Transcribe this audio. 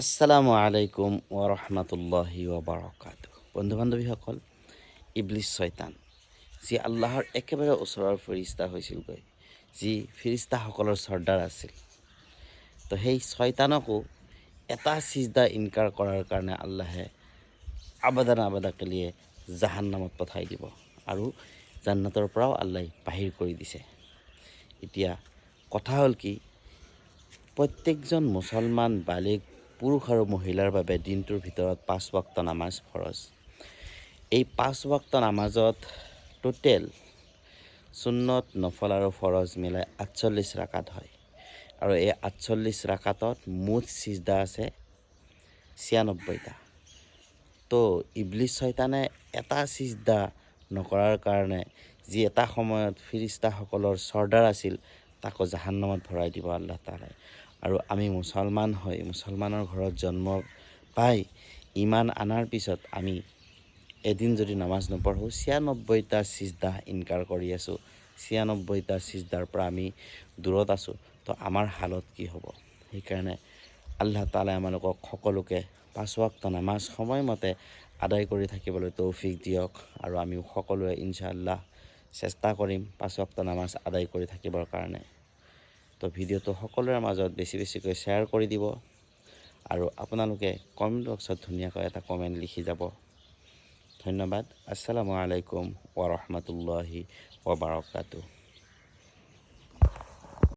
আসসালামু আলাইকুম ওৰহমতুল্লাহি ওবৰাকাতুহ। বন্ধু বান্ধৱীসকল, ইবলিছ শয়তান যি আল্লাহৰ একেবাৰে ওচৰৰ ফিৰিস্তা হৈছিলগৈ, যি ফিৰিস্তাসকলৰ চৰ্দাৰ আছিল, তো সেই শয়তানকো এটা চিজদা ইনকাৰ কৰাৰ কাৰণে আল্লাহে আবাদাকেলিয়ে জাহান্নামত পঠাই দিব আৰু জান্নাতৰ পৰাও আল্লাহে বাহিৰ কৰি দিছে। এতিয়া কথা হ'ল কি, প্ৰত্যেকজন মুছলমান বালিগ পুৰুষ আৰু মহিলাৰ বাবে দিনটোৰ ভিতৰত 5 ওয়াক্ত নামাজ ফৰজ। এই 5 ওয়াক্ত নামাজত টোটেল সুন্নত, নফল আৰু ফৰজ মিলাই 48 ৰাকাত হয় আৰু এই 48 ৰাকাতত মুঠ সিজদা আছে 96টা। তো ইবলিছ শয়তানে এটা সিজদা নকৰাৰ কাৰণে যি এটা সময়ত ফিৰিস্তাসকলৰ চৰ্দাৰ আছিল তাকো জাহান্নামত ভৰাই দিব আল্লাহ তাআলাই। আৰু আমি মুছলমান হৈ মুছলমানৰ ঘৰত জন্ম পাই ইমান আনাৰ পিছত আমি এদিন যদি নামাজ নপঢ়োঁ 96টা সিজদা ইনকাৰ কৰি আছোঁ, 96টা সিজদাৰ পৰা আমি দূৰত আছোঁ, তো আমাৰ হালত কি হ'ব? সেইকাৰণে আল্লাহ তাআলাই আমালোকক সকলোকে 5 ওয়াক্ত নামাজ সময়মতে আদায় কৰি থাকিবলৈ তৌফিক দিয়ক আৰু আমি সকলোৱে ইনশাআল্লাহ চেষ্টা কৰিম 5 ওয়াক্ত নামাজ আদায় কৰি থাকিবৰ কাৰণে। তো ভিডিঅ'টো সকলোৰে মাজত বেছিকৈ শ্বেয়াৰ কৰি দিব আৰু আপোনালোকে কমেণ্ট বক্সত ধুনীয়াকৈ এটা কমেণ্ট লিখি যাব। ধন্যবাদ। আসসালামু আলাইকুম ওয়া ৰাহমাতুল্লাহি ওয়া বাৰাকাতুহু।